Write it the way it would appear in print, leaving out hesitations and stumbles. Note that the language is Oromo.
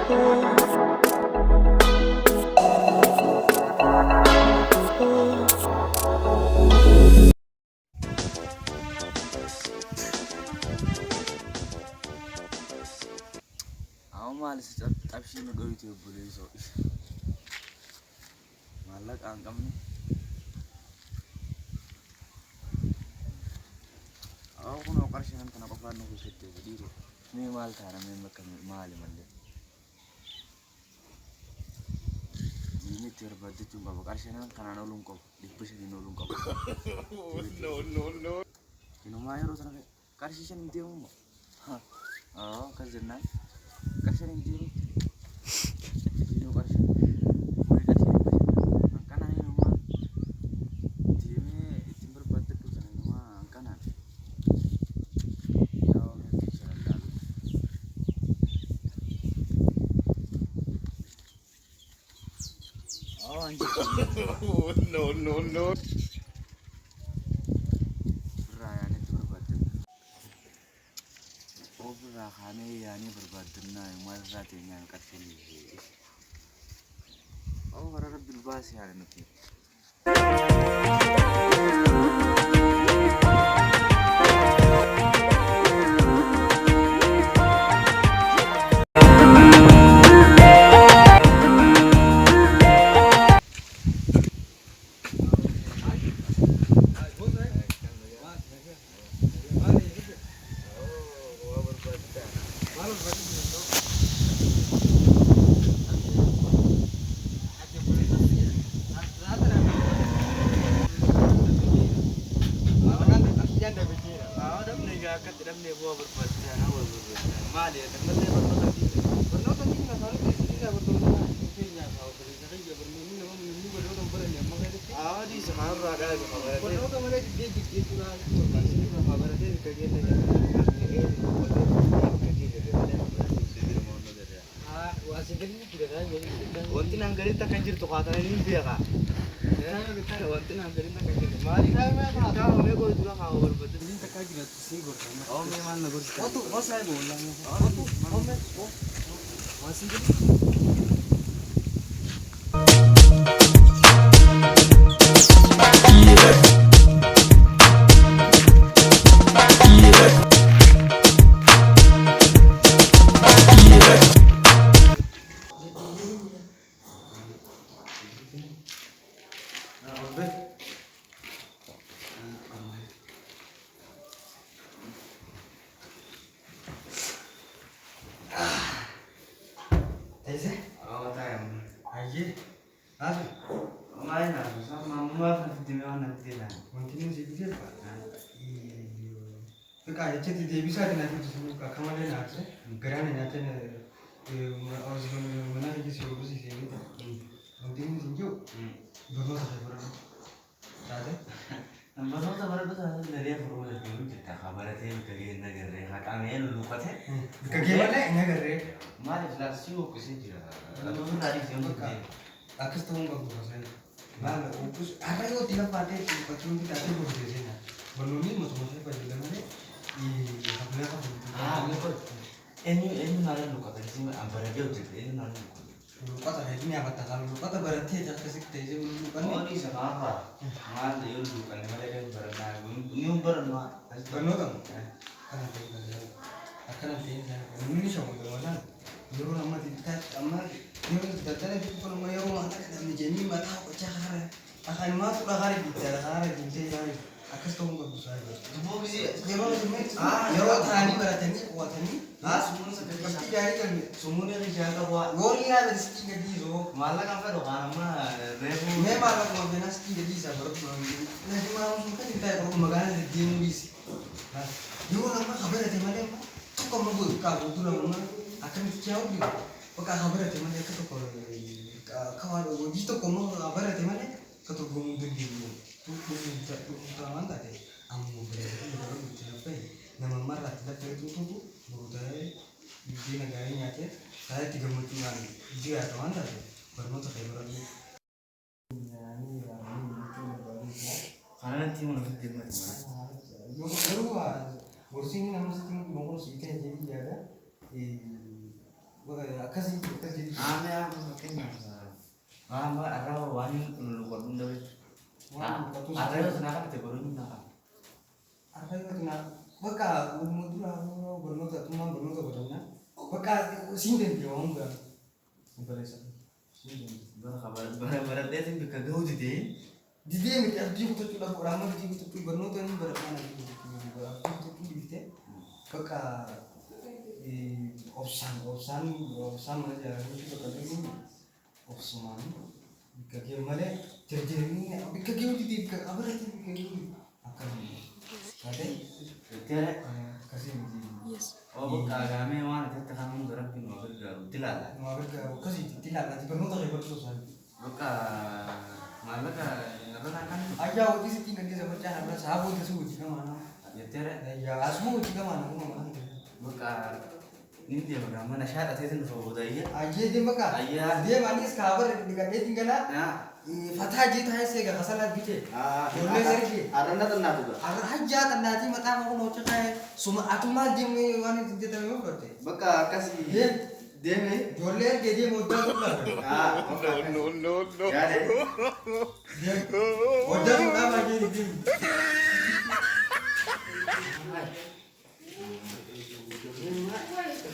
مالس أبشي نقولي بوليسو مالك أنكمني أو كنا قرشين أنت نقفان نقول ستة بديرو مي مال تارا مي مكان مالي مالي ini terbatu cuma bekerja kan karena nolong kau dipes di nolong kau no ini mah harus nak kerja sih nanti mau oh kerja nak kerja nanti ini kerja boleh kerja nanti karena ini mah tim berbatu tu sana ini mah karena ya nanti jalan oh no Rayane itu berbatu oh berakane ya ini berbatu nah yang mana ratenya yang kerja ni oh orang bilbas ya nanti wanti nanggarin tak kanjir tu kata ini dia kak. Wanti nanggarin tak kanjir. Mari kami kau mereka itu lah kau berbeda. Ini tak kanjir tu sih gorkan. Oh memang nak gorkan. Oh tu, oh saya bolang. Oh tu, oh masih jadi. Jadi dia bisa dengan itu semua kamaran aja, geran aja nih, orang mana lagi sih orang sih ini, mungkin singgung, berapa saja berapa, ada? Berapa saja berapa saja dari apa berapa saja itu kita kabar aja kayak negara, kami lalu lupa teh, kayak mana negara? Mari flasi itu sih dia, atau tu hari sih untuk dia, aku setengah bagus saya, mana, opus, apa itu tidak pakai, pakai kita ada berapa sih na, baluni macam-macam pakai dalam ni. Ini nara luka tadi sih, ambar aja udah. Ini nara luka. Luka tadi ini apa tak kalau luka tak berarti aja kasih tadi luka nih. Oh ini sama apa? Mana dia luka nih mereka yang berenang. Ini berenang. Berenang kan? Akan nanti ini sama dengan Yoro nama tidak ama Yoro tidak ada di pun nama Yoro mana ada menjadi mata pecah. Akan masuk hari bicara hari bicara. Akas tuh nggak bisa ya. Coba sih, Yoro tani berarti kuat ini. Semua pasti dari kan. Semuanya dijaga kuat. Gori ada sih jadi so. Malah kan kalau karena rebu. Memang kalau benar sih jadi sabar tuh. Nah cuma mungkin kita kalau makan di Indonesia. Yoro nama kabar ada mana? Cukup mau kalau tuh nama akan jauh gitu. Pakai kabar ada mana itu kalau kawan gitu kamu kabar ada mana? Kata gue di tuh utaman tadi, amu berada di apa? Nama marah tidak itu budaya di negara ini aja. Saya 3 mutuan dia kawan tadi, baru tak berani. Karena nanti mau nafsu dia macam mana? Baru sini nama sini ngomong sih kan jadi ada Akasih jadi. Ame aku kayaknya. Mama arah wani lu korun dulu. Arah itu senakan itu baru nak. Arah itu kena. Baka umur aku bernota teman bernota bertanya. Baka sinden dia orang ber. Berasa. Sinden. Barat dia sih bika gau jadi. Jadi yang dia butuh tuh lagu ramah dia butuh tuh bernota ni berapa nak dia butuh tuh gitu. Baka opsan aja itu baka ini. Opsan. Bika dia mana jadi ini bika dia di bika apa lagi bika dia akan ada Betul. kasih begini. Oh bukan kami mana kita kamu gerak di mobil gak tilal. Mobil kasih tidak nanti penuh tak hebat susah. Bukan malah kan kan. Aja waktu itu tinggal di sana cahaya berasa sahabat itu suci ke mana? Betul. Ya asmu suci ke mana? Aku mana? Bukan ini dia bagaimana syarat itu sahabat aja. Aja dia maka. Dia manis kabar dekat dia tinggal lah. Fatah aja itu sih gak kesalah gitu. Boleh sih. Arana tenang juga. Arah aja tanda mati mata aku mau cakap. Semua aku mah dia wanita tidak tahu berarti. Bukan kasih. Dia nih. Boleh dia modal pula. No. Ya deh. Dia modal apa lagi?